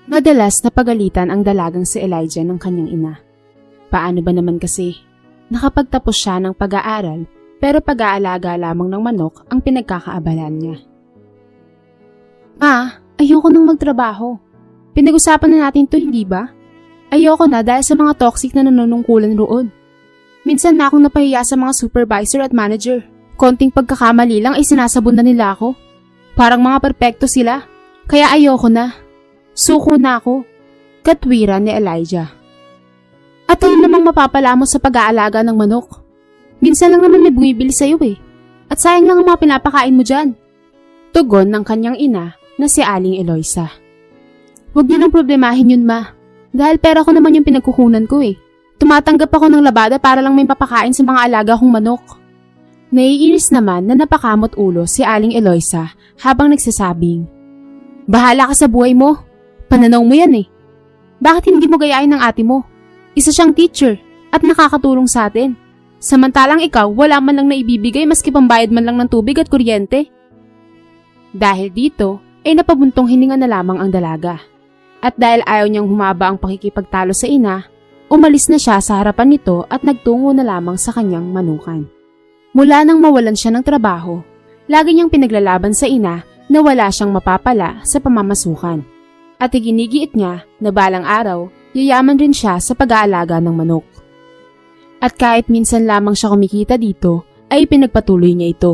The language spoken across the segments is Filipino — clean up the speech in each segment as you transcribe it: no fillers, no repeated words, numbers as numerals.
Madalas napagalitan ang dalagang si Elijah ng kanyang ina. Paano ba naman kasi? Nakapagtapos siya ng pag-aaral pero pag-aalaga lamang ng manok ang pinagkakaabalan niya. Ma, ayoko nang magtrabaho. Pinag-usapan na natin to, hindi ba? Ayoko na dahil sa mga toxic na nanunungkulan roon. Minsan na akong napahiya sa mga supervisor at manager. Konting pagkakamali lang ay sinasabon na nila ako. Parang mga perpekto sila. Kaya ayoko na. Suko na ako. Katwiran ni Elijah. At ano namang mapapala mo sa pag-aalaga ng manok? Minsan lang naman may bumibili sa'yo eh. At sayang lang ang mga pinapakain mo dyan. Tugon ng kanyang ina na si Aling Eloisa. Huwag niyo nang problemahin yun, ma. Dahil pera ko naman yung pinagkukunan ko eh. Tumatanggap ako ng labada para lang may papakain sa mga alaga kong manok. Naiinis naman na napakamot ulo si Aling Eloisa habang nagsasabing, "Bahala ka sa buhay mo. Pananaw mo yan eh. Bakit hindi mo gayahin ng ate mo? Isa siyang teacher at nakakatulong sa atin. Samantalang ikaw wala man lang naibibigay maski pambayad man lang ng tubig at kuryente." Dahil dito ay napabuntong hininga na lamang ang dalaga. At dahil ayaw niyang humaba ang pakikipagtalo sa ina, umalis na siya sa harapan nito at nagtungo na lamang sa kanyang manukan. Mula nang mawalan siya ng trabaho, lagi niyang pinaglalaban sa ina na wala siyang mapapala sa pamamasukan. At iginigiit niya na balang araw, yayaman rin siya sa pag-aalaga ng manok. At kahit minsan lamang siya kumikita dito, ay pinagpatuloy niya ito.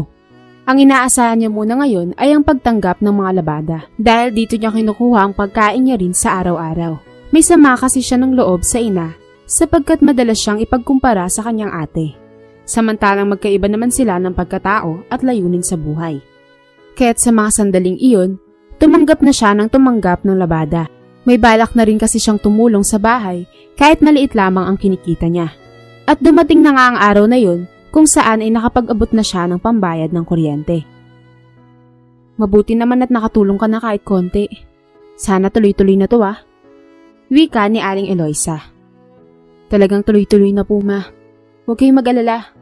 Ang inaasahan niya muna ngayon ay ang pagtanggap ng mga labada dahil dito niya kinukuha ang pagkain niya rin sa araw-araw. May sama kasi siya ng loob sa ina sapagkat madalas siyang ipagkumpara sa kanyang ate. Samantalang magkaiba naman sila ng pagkatao at layunin sa buhay. Kaya't sa mga sandaling iyon, tumanggap na siya ng tumanggap ng labada. May balak na rin kasi siyang tumulong sa bahay kahit maliit lamang ang kinikita niya. At dumating na nga ang araw na yun kung saan ay nakapag-abot na siya ng pambayad ng kuryente. Mabuti naman at nakatulong ka na kahit konti. Sana tuloy-tuloy na to Wika ni Aling Eloisa. Talagang tuloy-tuloy na po, ma. Huwag kayong mag-alala.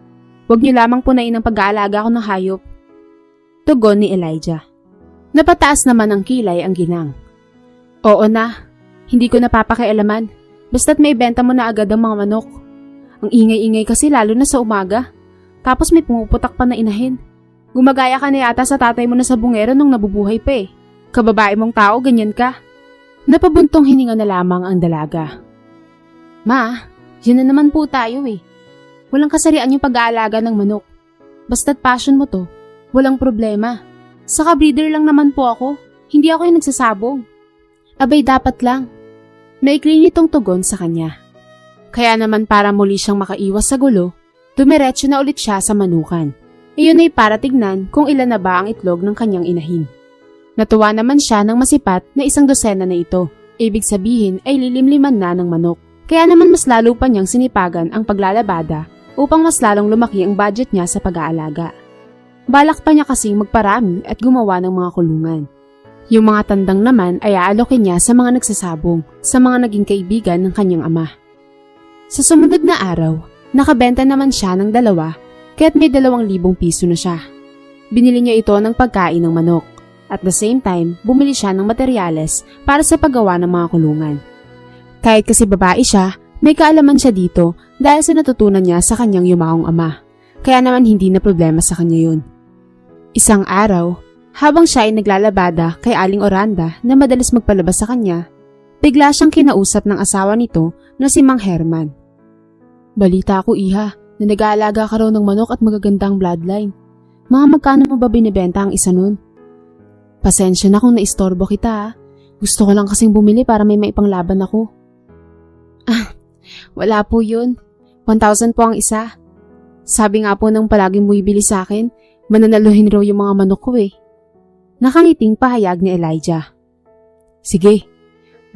Huwag niyo lamang punain ang pag-aalaga ko ng hayop. Tugon ni Elijah. Napataas naman ang kilay ang ginang. Oo na, hindi ko napapakialaman. Basta't may benta mo na agad ang mga manok. Ang ingay-ingay kasi lalo na sa umaga. Tapos may pumuputak pa na inahin. Gumagaya ka na yata sa tatay mo na sa bungero nung nabubuhay pa eh. Kababae mong tao, ganyan ka. Napabuntong hininga na lamang ang dalaga. Ma, yun na naman po tayo eh. Walang kasarian yung pag-aalaga ng manok. Basta't passion mo to, walang problema. Saka breeder lang naman po ako, hindi ako yung nagsasabong. Abay dapat lang. Maikli nitong tugon sa kanya. Kaya naman para muli siyang makaiwas sa gulo, dumiretso na ulit siya sa manukan. Iyon ay para tignan kung ilan na ba ang itlog ng kanyang inahin. Natuwa naman siya ng masipat na 100 na ito. Ibig sabihin ay lilimliman na ng manok. Kaya naman mas lalo pa niyang sinipagan ang paglalabada upang mas lalong lumaki ang budget niya sa pag-aalaga. Balak pa niya kasing magparami at gumawa ng mga kulungan. Yung mga tandang naman ay aalokin niya sa mga nagsasabong, sa mga naging kaibigan ng kanyang ama. Sa sumunod na araw, nakabenta naman siya ng 2 kaya't may 2,000 piso na siya. Binili niya ito ng pagkain ng manok. At the same time, bumili siya ng materyales para sa paggawa ng mga kulungan. Kahit kasi babae siya, may kaalaman siya dito dahil sa natutunan niya sa kanyang yumaong ama. Kaya naman hindi na problema sa kanya yun. Isang araw, habang siya ay naglalabada kay Aling Oranda na madalas magpalabas sa kanya, bigla siyang kinausap ng asawa nito na si Mang Herman. Balita ko, iha, na nag-aalaga ka raw ng manok at magagandang bloodline. Mga magkano mo ba binibenta ang isa nun? Pasensya na kung naistorbo kita. Gusto ko lang kasing bumili para may maipanglaban ako. Wala po yun. 1,000 po ang isa. Sabi nga po nang palaging bumibili sa akin, mananaluhin raw yung mga manok ko eh. Nakangiting pahayag ni Elijah. Sige,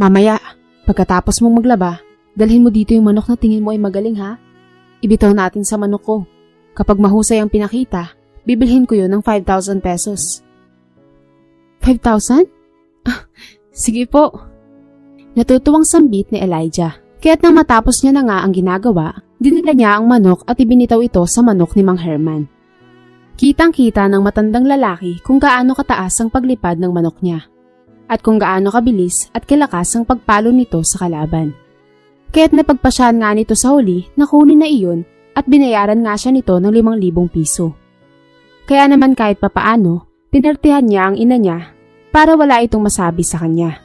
mamaya, pagkatapos mong maglaba, dalhin mo dito yung manok na tingin mo ay magaling ha. Ibitaw natin sa manok ko. Kapag mahusay ang pinakita, bibilhin ko yun ng 5,000 pesos. 5,000? Sige po. Natutuwang sambit ni Elijah. Kaya't nang matapos niya na nga ang ginagawa, dinala niya ang manok at ibinitaw ito sa manok ni Mang Herman. Kitang-kita ng matandang lalaki kung gaano kataas ang paglipad ng manok niya. at kung gaano kabilis at kalakas ang pagpalo nito sa kalaban. Kaya't napagpasyahan nga nito sa huli na kunin na iyon at binayaran nga siya nito ng 5,000 piso. Kaya naman kahit papaano, pinertihan niya ang ina niya para wala itong masabi sa kanya.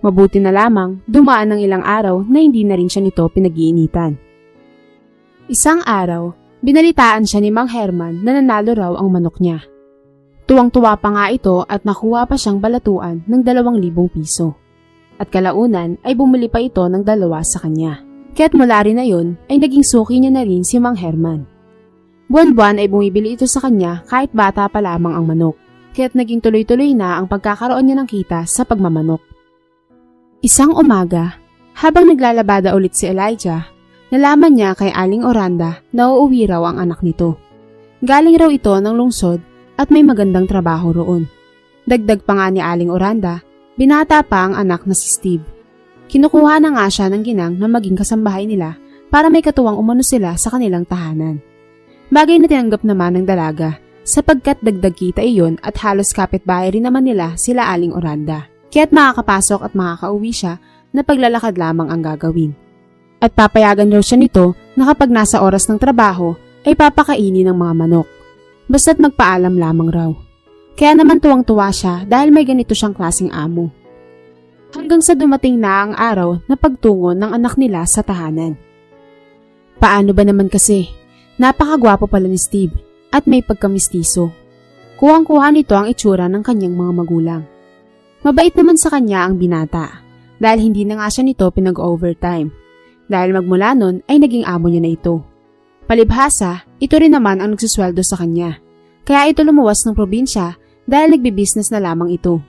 Mabuti na lamang dumaan ng ilang araw na hindi na rin siya nito pinag-iinitan. Isang araw, binalitaan siya ni Mang Herman na nanalo raw ang manok niya. Tuwang-tuwa pa nga ito at nakuha pa siyang balatuan ng 2,000 piso. At kalaunan ay bumili pa ito ng 2 sa kanya. Kaya't mula rin na yun ay naging suki niya na rin si Mang Herman. Buwan-buwan ay bumibili ito sa kanya kahit bata pa lamang ang manok. Kaya't naging tuloy-tuloy na ang pagkakaroon niya ng kita sa pagmamanok. Isang umaga, habang naglalabada ulit si Elijah, nalaman niya kay Aling Oranda na uuwi raw ang anak nito. Galing raw ito ng lungsod at may magandang trabaho roon. Dagdag pa nga ni Aling Oranda, binata pa ang anak na si Steve. Kinukuha na nga siya ng ginang na maging kasambahay nila para may katuwang umano sila sa kanilang tahanan. Bagay na tinanggap naman ng dalaga sapagkat dagdag kita iyon at halos kapitbahay rin naman nila sila Aling Oranda. Kaya't makakapasok at makakauwi siya na paglalakad lamang ang gagawin. At papayagan raw siya nito na kapag nasa oras ng trabaho ay papakainin ng mga manok. Basta't magpaalam lamang raw. Kaya naman tuwang-tuwa siya dahil may ganito siyang klaseng amo. Hanggang sa dumating na ang araw na pagtungo ng anak nila sa tahanan. Paano ba naman kasi? Napakagwapo pala ni Steve at may pagkamistiso. Kuhang-kuha nito ang itsura ng kanyang mga magulang. Mabait naman sa kanya ang binata dahil hindi na nga siya nito pinag-overtime. Dahil magmula nun ay naging amo niya na ito. Palibhasa, ito rin naman ang nagsusweldo sa kanya. Kaya ito lumuwas ng probinsya dahil nagbibusiness na lamang ito.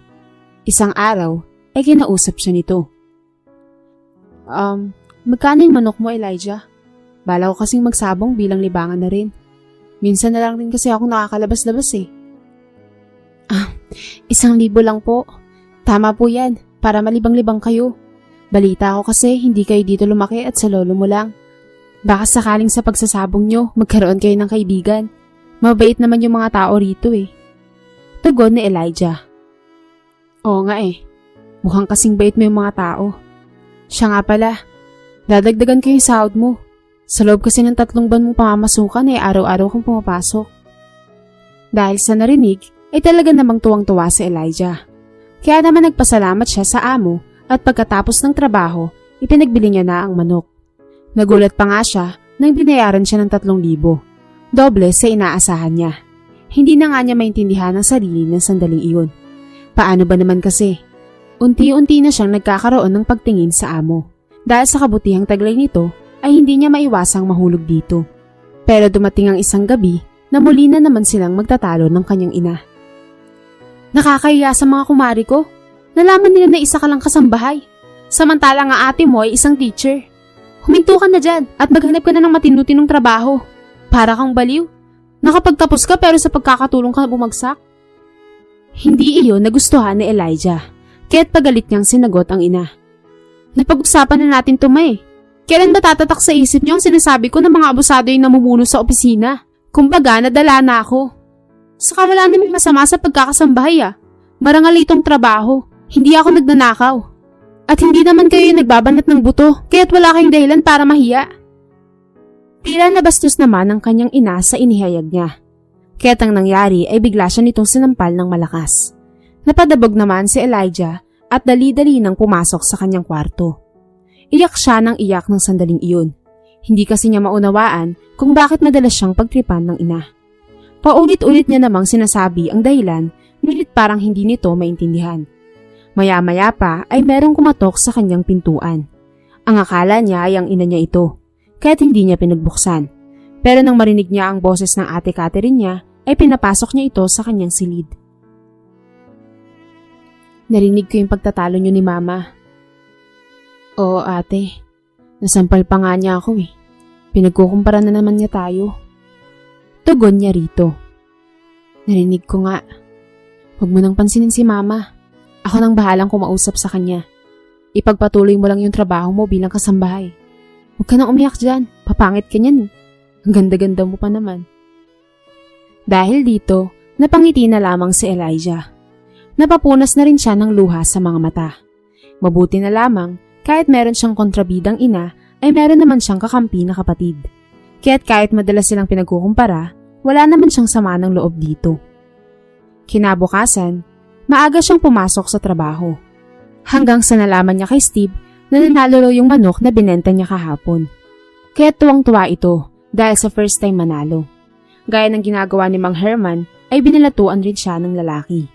Isang araw ay kinausap siya nito. Magkano yung manok mo, Elijah? Bala ko kasing magsabong bilang libangan na rin. Minsan na lang rin kasi ako nakakalabas-labas eh. 1,000 lang po. Tama po yan, para malibang-libang kayo. Balita ko kasi hindi kayo dito lumaki at sa lolo mo lang. Baka sakaling sa pagsasabong nyo, magkaroon kayo ng kaibigan. Mabait naman yung mga tao rito eh. Tugon ni Elijah. Oo nga eh. Mukhang kasing bait mo yung mga tao. Siya nga pala, dadagdagan ko yung sahod mo. Sa loob kasi ng 3 buwan mong pamamasukan eh araw-araw kong pumapasok. Dahil sa narinig, ay talaga namang tuwang-tuwa si Elijah. Kaya naman nagpasalamat siya sa amo at pagkatapos ng trabaho, ipinagbili niya na ang manok. Nagulat pa nga siya nang binayaran siya ng 3,000. Doble sa inaasahan niya. Hindi na nga niya maintindihan ang sarili ng sandaling iyon. Paano ba naman kasi? Unti-unti na siyang nagkakaroon ng pagtingin sa amo. Dahil sa kabutihang taglay nito, ay hindi niya maiwasang mahulog dito. Pero dumating ang isang gabi na muli na naman silang magtatalo ng kanyang ina. Nakakahiya sa mga kumari ko. Nalaman nila na isa ka lang kasambahay. Samantala nga ate mo ay isang teacher. Huminto ka na dyan at maghanap ka na ng matinu-tinong trabaho. Para kang baliw. Nakapagtapos ka pero sa pagkakatulong ka bumagsak. Hindi iyon nagustuhan ni Elijah. Kaya't pagalit niyang sinagot ang ina. Napag-usapan na natin to ma eh. Kailan ba tatatak sa isip niyo ang sinasabi ko ng mga abusado yung namumuno sa opisina? Kumbaga nadala na ako. Saka wala naman masama sa pagkakasambahay ah. Marangal itong trabaho. Hindi ako nagnanakaw. At hindi naman kayo yung nagbabanat ng buto, kaya't wala kayong dahilan para mahiya. Tila nabastos naman ang kanyang ina sa inihayag niya. Kaya't ang nangyari ay bigla siya nitong sinampal ng malakas. Napadabog naman si Elijah at dali-dali nang pumasok sa kanyang kwarto. Iyak siya ng iyak ng sandaling iyon. Hindi kasi niya maunawaan kung bakit madalas siyang pagtripan ng ina. Paulit-ulit niya namang sinasabi ang dahilan, ngunit parang hindi nito maintindihan. Maya-maya pa ay merong kumatok sa kanyang pintuan. Ang akala niya ay ang ina niya ito, kaya't hindi niya pinagbuksan. Pero nang marinig niya ang boses ng ate Catherine niya, ay pinapasok niya ito sa kanyang silid. Narinig ko yung pagtatalo niyo ni Mama. Oo ate, nasampal pa nga niya ako eh. Pinagkukumpara na naman niya tayo. Tugon niya rito. Narinig ko nga. Huwag mo nang pansinin si Mama. Ako nang bahalang kumausap sa kanya. Ipagpatuloy mo lang yung trabaho mo bilang kasambahay. Huwag ka nang umiyak dyan. Papangit ka niyan. Ang ganda-ganda mo pa naman. Dahil dito, napangiti na lamang si Elijah. Napapunas na rin siya ng luha sa mga mata. Mabuti na lamang, kahit meron siyang kontrabidang ina, ay meron naman siyang kakampi na kapatid. Kaya't kahit madalas silang pinagkukumpara, wala naman siyang sama ng loob dito. Kinabukasan, maaga siyang pumasok sa trabaho. Hanggang sa nalaman niya kay Steve na nanalo raw yung manok na binenta niya kahapon. Kaya tuwang-tuwa ito dahil sa first time manalo. Gaya ng ginagawa ni Mang Herman, ay binalatuan rin siya ng lalaki.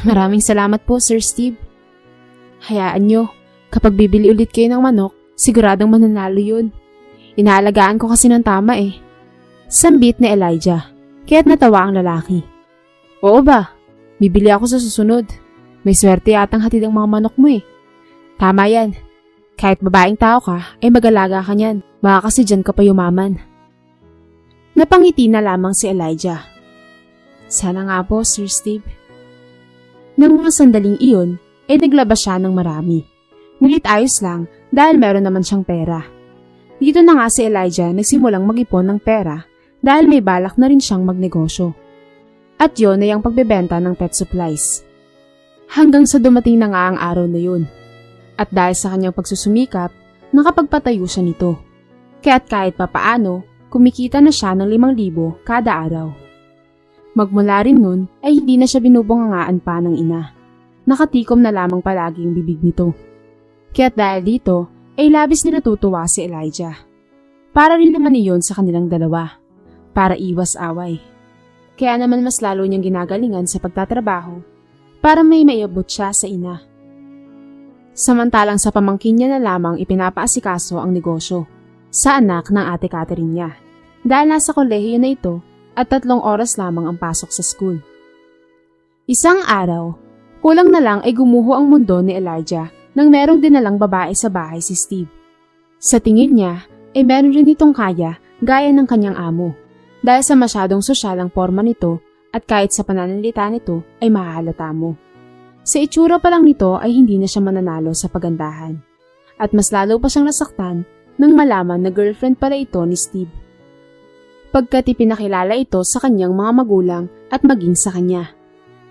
Maraming salamat po, Sir Steve. Hayaan nyo, kapag bibili ulit kayo ng manok, siguradong mananalo yun. Inaalagaan ko kasi ng tama eh. Sambit ni Elijah, kaya't natawa ang lalaki. Oo ba? Bibili ako sa susunod. May swerte yatang hatid ang mga manok mo eh. Tama yan. Kahit babaeng tao ka, ay mag-alaga ka niyan. Baka kasi dyan ka pa yumaman. Napangiti na lamang si Elijah. Sana nga po, Sir Steve. Nang mga sandaling iyon, ay naglabas siya ng marami. Ngunit ayos lang dahil meron naman siyang pera. Dito na nga si Elijah nagsimulang mag-ipon ng pera dahil may balak na rin siyang magnegosyo. At yun ay ang pagbebenta ng pet supplies. Hanggang sa dumating na nga ang araw na yun. At dahil sa kanyang pagsusumikap, nakapagpatayo siya nito. Kaya't kahit papaano, kumikita na siya ng 5,000 kada araw. Magmula rin nun ay hindi na siya binubungangaan pa ng ina. Nakatikom na lamang palagi ang bibig nito. Kaya't dahil dito ay labis na natutuwa si Elijah. Para rin naman iyon sa kanilang dalawa. Para iwas away. Kaya naman mas lalo niyang ginagalingan sa pagtatrabaho para may maiabot siya sa ina. Samantalang sa pamangkin niya na lamang ipinapaasikaso ang negosyo sa anak ng ate Catherine niya. Dahil nasa kolehiyo na ito at 3 oras lamang ang pasok sa school. Isang araw, kulang na lang ay gumuho ang mundo ni Elijah nang merong dinalang babae sa bahay si Steve. Sa tingin niya ay meron rin itong kaya gaya ng kanyang amo dahil sa masyadong sosyal ang forma nito at kahit sa pananalita nito ay mahahalata mo. Sa itsura pa lang nito ay hindi na siya mananalo sa pagandahan at mas lalo pa siyang nasaktan nang malaman na girlfriend pala ito ni Steve. Pagkat ipinakilala ito sa kanyang mga magulang at maging sa kanya.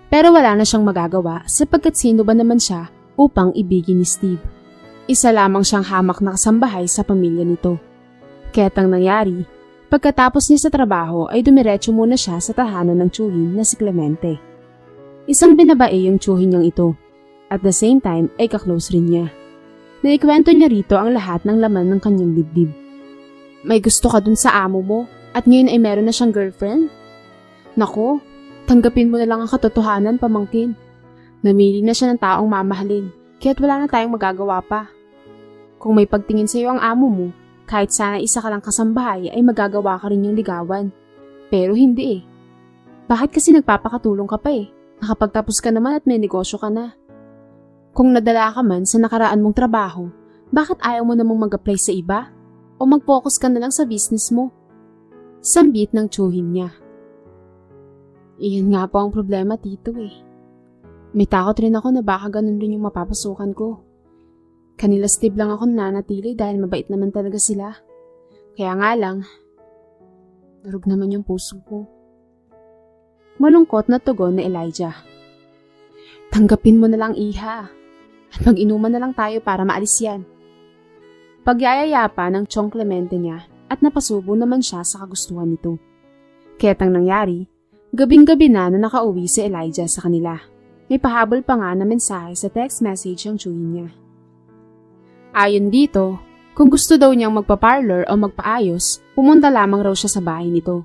Pero wala na siyang magagawa sapagkat sino ba naman siya upang ibigin ni Steve. Isa lamang siyang hamak na kasambahay sa pamilya nito. Kaya't ang nangyari, pagkatapos niya sa trabaho ay dumiretso muna siya sa tahanan ng tiyuhin na si Clemente. Isang binabae yung tiyuhin niyang ito. At the same time ay kaklose rin niya. Naikwento niya rito ang lahat ng laman ng kanyang dibdib. May gusto ka dun sa amo mo? At ngayon ay meron na siyang girlfriend? Nako, tanggapin mo na lang ang katotohanan, pamangkin. Namili na siya ng taong mamahalin, kaya't wala na tayong magagawa pa. Kung may pagtingin sa iyo ang amo mo, kahit sana isa ka lang kasambahay ay magagawa ka rin niyang ligawan. Pero hindi eh. Bakit kasi nagpapakatulong ka pa eh? Nakapagtapos ka naman at may negosyo ka na. Kung nadala ka man sa nakaraan mong trabaho, bakit ayaw mo namang mag-apply sa iba? O mag-focus ka na lang sa business mo? Sambit ng tiyuhin niya. Iyan nga po ang problema, tito eh. May takot rin ako na baka ganun rin yung mapapasukan ko. Kanila Steve lang ako nananatili dahil mabait naman talaga sila. Kaya nga lang, darug naman yung puso ko. Malungkot na tugon ni Elijah. Tanggapin mo na lang, iha. At mag-inuman na lang tayo para maalis yan. Pagyayaya pa ng Chong Clemente niya at napasubo naman siya sa kagustuhan nito. Kaya't ang nangyari, gabing-gabi na nakauwi si Elijah sa kanila. May pahabol pa nga na mensahe sa text message ang tiyuhin niya. Ayon dito, kung gusto daw niyang magpa-parlor o magpaayos, pumunta lamang raw siya sa bahay nito.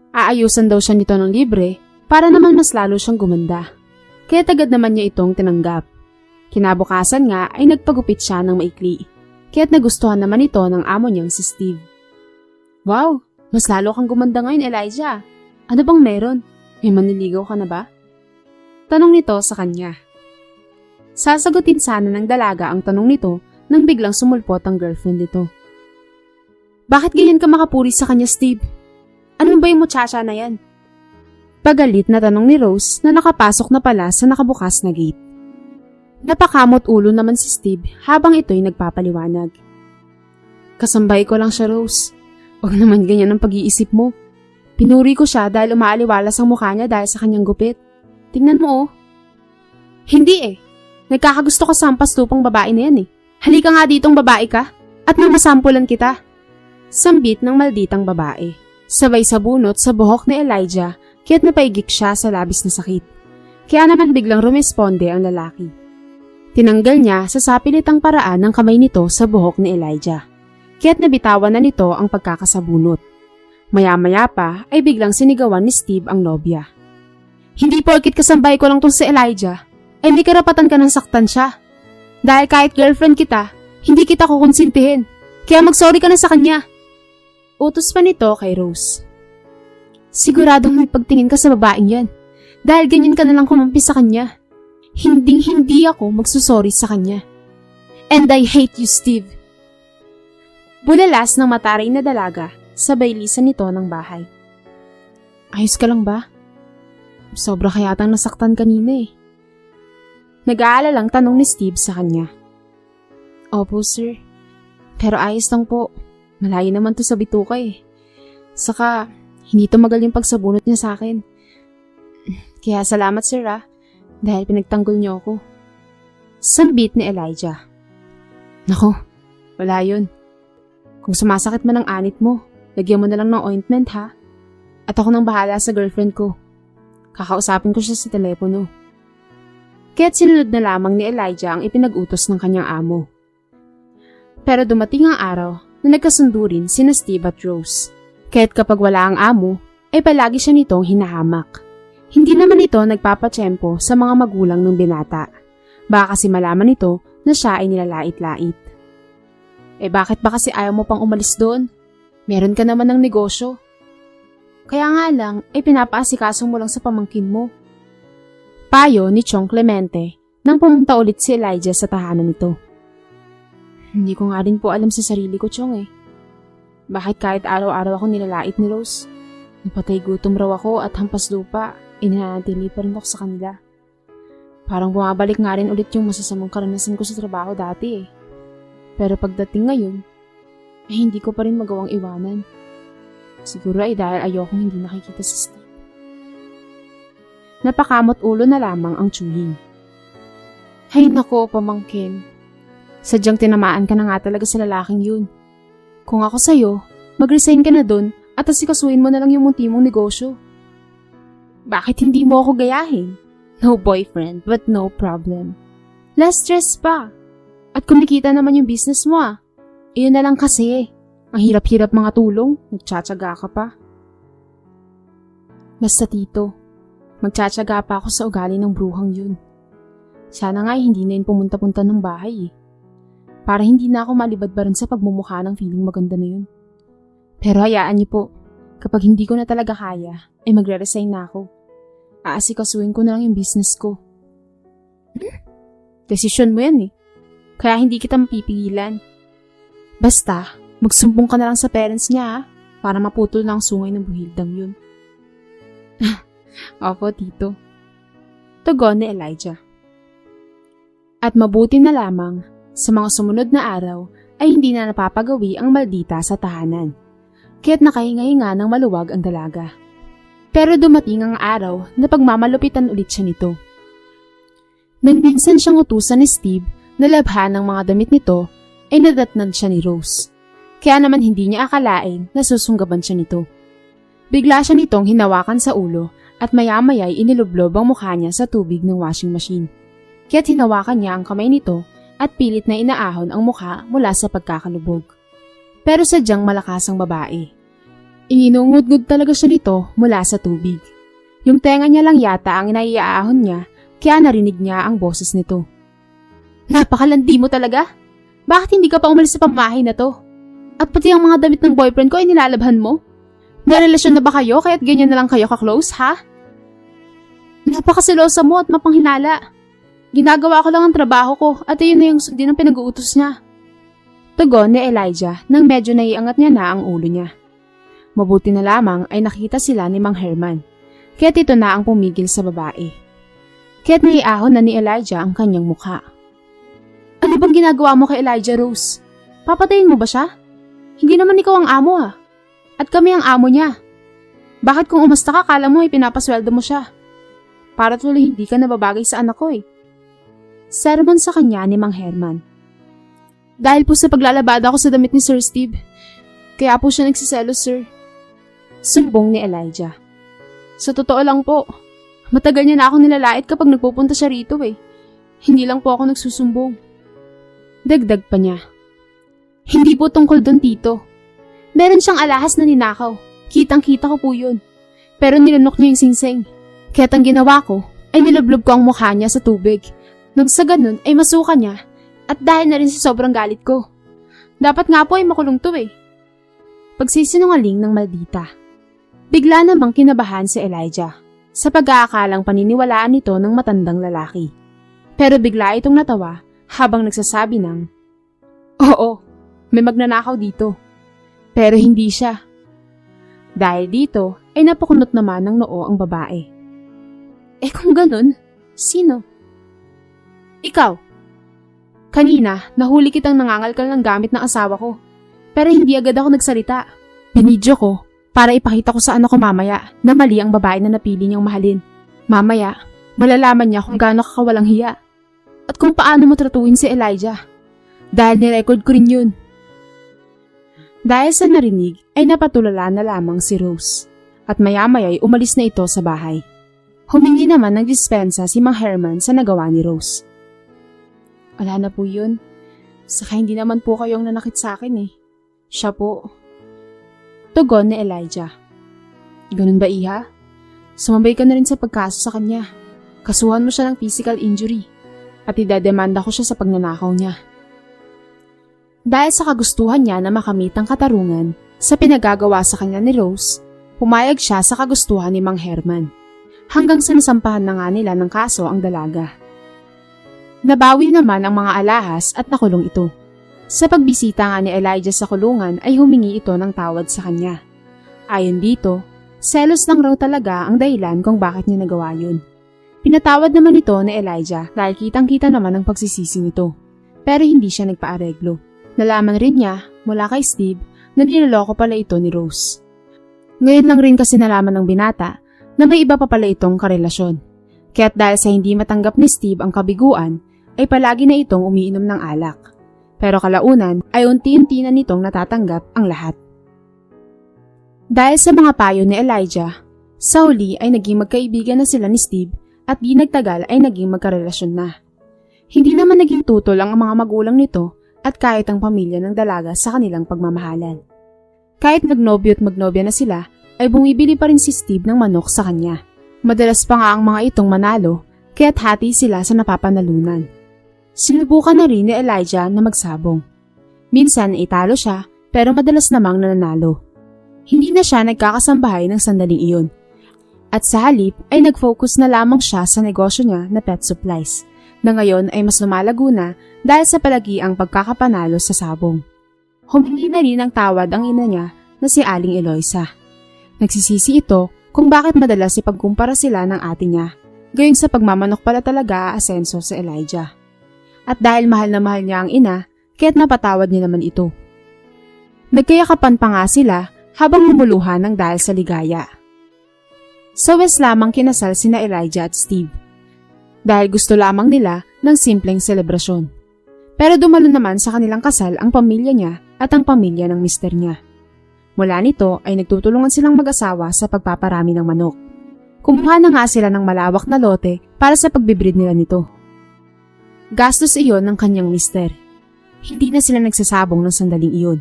Aayusan daw siya nito ng libre para naman mas lalo siyang gumanda. Kaya agad naman niya itong tinanggap. Kinabukasan nga ay nagpagupit siya ng maikli. Kaya't nagustuhan naman ito ng amo niyang si Steve. Wow, mas lalo kang gumanda ngayon, Elijah. Ano bang meron? May maniligaw ka na ba? Tanong nito sa kanya. Sasagutin sana ng dalaga ang tanong nito nang biglang sumulpot ang girlfriend nito. Bakit ganyan ka makapuri sa kanya, Steve? Ano ba yung muchacha na yan? Pagalit na tanong ni Rose na nakapasok na pala sa nakabukas na gate. Napakamot ulo naman si Steve habang ito'y nagpapaliwanag. Kasambay ko lang siya, Rose. Huwag naman ganyan ang pag-iisip mo. Pinuri ko siya dahil umaaliwalas ang mukha niya dahil sa kanyang gupit. Tingnan mo oh. Hindi eh. Nagkakagusto ka sa hampas lupang babae na yan eh. Halika nga ditong babae ka at mamasampulan kita. Sambit ng malditang babae. Sabay sa bunot sa buhok ni Elijah kaya't napaigik siya sa labis na sakit. Kaya naman biglang rumesponde ang lalaki. Tinanggal niya sa sapilitang paraan ng kamay nito sa buhok ni Elijah. Kaya't nabitawan na nito ang pagkakasabunot. Maya-maya pa ay biglang sinigawan ni Steve ang nobya. Hindi porkit kasambay ko lang tong si Elijah, ay may karapatan ka ng saktan siya. Dahil kahit girlfriend kita, hindi kita kukonsintihin. Kaya mag-sorry ka na sa kanya. Utos pa nito kay Rose. Siguradong may pagtingin ka sa babaeng yan. Dahil ganyan ka na lang kumampi sa kanya. Hinding-hindi ako magsusorry sa kanya. And I hate you, Steve. Bulalas ng mataray na dalaga, sabay lisan nito ng bahay. Ayos ka lang ba? Sobra kayatang nasaktan kanina eh. Nag-aalalang tanong ni Steve sa kanya. Opo, sir. Pero ayos lang po. Malayo naman to sa bituka eh. Saka, hindi tumagal yung pagsabunot niya sa akin. Kaya salamat, sir dahil pinagtanggol niyo ako. Sambit ni Elijah. Nako, wala yun. Kung sumasakit man ang anit mo, lagyan mo na lang ng ointment ha. At ako nang bahala sa girlfriend ko. Kakausapin ko siya sa telepono. Kaya't sinunod na lamang ni Elijah ang ipinag-utos ng kanyang amo. Pero dumating ang araw na nagkasundo rin sina Steve at Rose. Kaya't kapag wala ang amo, ay palagi siya nitong hinahamak. Hindi naman ito nagpapatsyempo sa mga magulang ng binata. Baka kasi malaman nito na siya ay nilalait-lait. Bakit ba kasi ayaw mo pang umalis doon? Meron ka naman ng negosyo. Kaya nga lang, pinapaasikaso mo lang sa pamangkin mo. Payo ni Chong Clemente nang pumunta ulit si Elijah sa tahanan nito. Hindi ko nga rin po alam sa sarili ko, Chong eh. Bakit kahit araw-araw ako nilalait ni Rose? Napatay gutom raw ako at hampas lupa. Inanatili pa rin ako sa kanila. Parang bumabalik nga rin ulit yung masasamang karanasan ko sa trabaho dati eh. Pero pagdating ngayon, ay hindi ko pa rin magawang iwanan. Siguro ay dahil ayokong hindi nakikita sa Steve. Napakamot ulo na lamang ang tsuhin. Hay nako, pamangkin. Sadyang tinamaan ka na nga talaga sa lalaking yun. Kung ako sa'yo, mag-resign ka na dun at asikasuhin mo na lang yung munti mong negosyo. Bakit hindi mo ako gayahin? No boyfriend, but no problem. Less stress pa. At kumikita naman yung business mo Iyon na lang kasi. Ang hirap-hirap mga tulong, nagtsatsaga ka pa. Basta tito, magtsatsaga pa ako sa ugali ng bruhang yun. Sana nga hindi na yun pumunta-punta ng bahay Para hindi na ako malibadbaran sa pagmumukha ng feeling maganda na yun. Pero hayaan niyo po, kapag hindi ko na talaga kaya, ay magre-resign na ako. Aasikasuhin ko na lang yung business ko. Desisyon mo yan Kaya hindi kita mapipigilan. Basta, magsumbong ka na lang sa parents niya para maputol na ang sungay ng buhildang yun. Opo, tito. Tugon ni Elijah. At mabuti na lamang, sa mga sumunod na araw ay hindi na napapagawi ang maldita sa tahanan. Kaya't nakahinga-hinga ng maluwag ang dalaga. Pero dumating ang araw na pagmamalupitan ulit siya nito. Nang minsan siyang utusan ni Steve na labhan ng mga damit nito, ay nadatnan siya ni Rose. Kaya naman hindi niya akalain na susunggaban siya nito. Bigla siya nitong hinawakan sa ulo at maya-maya'y inilublob ang mukha niya sa tubig ng washing machine. Kaya't hinawakan niya ang kamay nito at pilit na inaahon ang mukha mula sa pagkakalubog. Pero sadyang malakas ang babae. Ininungudgud talaga siya nito mula sa tubig. Yung tenga niya lang yata ang inaiaahon niya, kaya narinig niya ang boses nito. Napakalandi mo talaga? Bakit hindi ka pa umalis sa pamahay na to? At pati ang mga damit ng boyfriend ko ay nilalabhan mo? May relasyon na ba kayo kaya't ganyan na lang kayo ka-close, ha? Napakasilosa mo at mapanghinala. Ginagawa ko lang ang trabaho ko at ayun na yung sundin ng pinag-uutos niya. Tugon ni Elijah nang medyo naiangat niya na ang ulo niya. Mabuti na lamang ay nakita sila ni Mang Herman, kaya't ito na ang pumigil sa babae. Kaya't naiahon na ni Elijah ang kanyang mukha. Ano bang ginagawa mo kay Elijah, Rose? Papatayin mo ba siya? Hindi naman ikaw ang amo At kami ang amo niya. Bakit kung umasta ka, kala mo ay pinapasweldo mo siya? Para tuloy hindi ka nababagay sa anak ko Sermon sa kanya ni Mang Herman. Dahil po sa paglalabada ko sa damit ni Sir Steve, kaya po siya nagsiselos, sir. Sumbong ni Elijah. Sa totoo lang po, matagal niya na akong nilalait kapag nagpupunta siya rito eh. Hindi lang po ako nagsusumbong. Dagdag pa niya. Hindi po tungkol doon, tito. Meron siyang alahas na ninakaw. Kitang-kita ko po yun. Pero nilanok niya yung singsing. Kaya't ang ginawa ko ay nilablob ko ang mukha niya sa tubig. Nang sa ganun ay masuka niya at dahil na rin sa sobrang galit ko. Dapat nga po ay makulong to eh. Pagsisinungaling ng maldita. Bigla namang kinabahan si Elijah sa pag-aakalang paniniwalaan nito ng matandang lalaki. Pero bigla itong natawa habang nagsasabi ng, Oo, may magnanakaw dito. Pero hindi siya. Dahil dito ay napakunot naman ng noo ang babae. Eh kung ganun, sino? Ikaw. Kanina, nahuli kitang nangangalkal ng gamit ng asawa ko. Pero hindi agad ako nagsalita. Binidyo ko para ipakita ko sa anak ko mamaya na mali ang babae na napili niyang mahalin. Mamaya, malalaman niya kung gaano kakawalang hiya. At kung paano mo tratuhin si Elijah. Dahil nirecord ko rin yun. Dahil sa narinig ay napatulala na lamang si Rose. At maya-maya'y umalis na ito sa bahay. Humingi naman ng dispensa si Mang Herman sa nagawa ni Rose. Wala na po yun. Saka hindi naman po kayong nanakit sa akin eh. Siya po. Tugon ni Elijah. Ganun ba, Iha? Sumabay ka na rin sa pagkaso sa kanya. Kasuhan mo siya ng physical injury. At idademanda ko siya sa pagnanakaw niya. Dahil sa kagustuhan niya na makamit ang katarungan sa pinagagawa sa kanya ni Rose, pumayag siya sa kagustuhan ni Mang Herman. Hanggang sa nasampahan na nga nila ng kaso ang dalaga. Nabawi naman ang mga alahas at nakulong ito. Sa pagbisita nga ni Elijah sa kulungan ay humingi ito ng tawad sa kanya. Ayon dito, selos lang raw talaga ang dahilan kung bakit niya nagawa yun. Pinatawad naman ito ni Elijah dahil kitang-kita naman ang pagsisisi nito. Pero hindi siya nagpaareglo. Nalaman rin niya mula kay Steve na niloloko pala ito ni Rose. Ngayon lang rin kasi nalaman ng binata na may iba pa pala itong karelasyon. Kaya't dahil sa hindi matanggap ni Steve ang kabiguan, ay palagi na itong umiinom ng alak. Pero kalaunan ay unti-unti na nitong natatanggap ang lahat. Dahil sa mga payo ni Elijah, sa huli ay naging magkaibigan na sila ni Steve at di nagtagal ay naging magkarelasyon na. Hindi naman naging tutol ang mga magulang nito at kahit ang pamilya ng dalaga sa kanilang pagmamahalan. Kahit magnobyo at magnobya na sila, ay bumibili pa rin si Steve ng manok sa kanya. Madalas pa nga ang mga itong manalo, kaya't hati sila sa napapanalunan. Sinubukan na rin ni Elijah na magsabong. Minsan italo siya, pero madalas namang nananalo. Hindi na siya nagkakasambahay ng sandaling iyon. At sa halip ay nag-focus na lamang siya sa negosyo niya na pet supplies, na ngayon ay mas lumalago na dahil sa palagiang pagkakapanalo sa sabong. Humingi na rin ng tawad ang ina niya na si Aling Eloisa. Nagsisisi ito kung bakit madalas ipagkumpara sila ng ate niya, gayon sa pagmamanok pala talaga aasenso sa Elijah. At dahil mahal na mahal niya ang ina, kaya't napatawad niya naman ito. Nagkayakapan pa nga sila habang lumuluhan ng dahil sa ligaya. Sa West lamang kinasal sina Elijah at Steve. Dahil gusto lamang nila ng simpleng selebrasyon. Pero dumalo naman sa kanilang kasal ang pamilya niya at ang pamilya ng mister niya. Mula nito ay nagtutulungan silang mag-asawa sa pagpaparami ng manok. Kumuha na nga sila ng malawak na lote para sa pagbibreed nila nito. Gastos iyon ng kanyang mister. Hindi na sila nagsasabong ng sandaling iyon.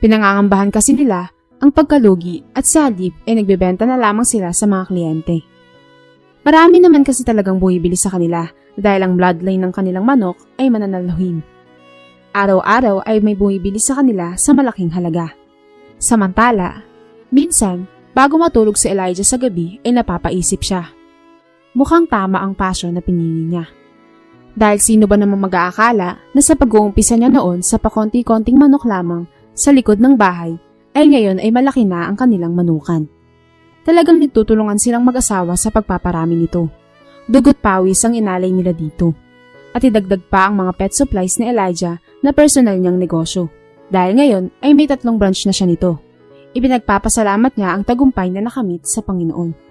Pinangangambahan kasi nila ang pagkalugi at sa halip ay nagbebenta na lamang sila sa mga kliyente. Marami naman kasi talagang bumibili sa kanila dahil ang bloodline ng kanilang manok ay mananaluhin. Araw-araw ay may bumibili sa kanila sa malaking halaga. Samantala, minsan, bago matulog si Elijah sa gabi ay napapaisip siya. Mukhang tama ang pasyon na pinili niya. Dahil sino ba namang mag-aakala na sa pag-uumpisa niya noon sa pakonti-konting manok lamang sa likod ng bahay ay ngayon ay malaki na ang kanilang manukan. Talagang nagtutulungan silang mag-asawa sa pagpaparami nito. Dugot pawis ang inalay nila dito. At idagdag pa ang mga pet supplies ni Elijah na personal niyang negosyo. Dahil ngayon ay may 3 branch na siya nito. Ipinagpapasalamat niya ang tagumpay na nakamit sa Panginoon.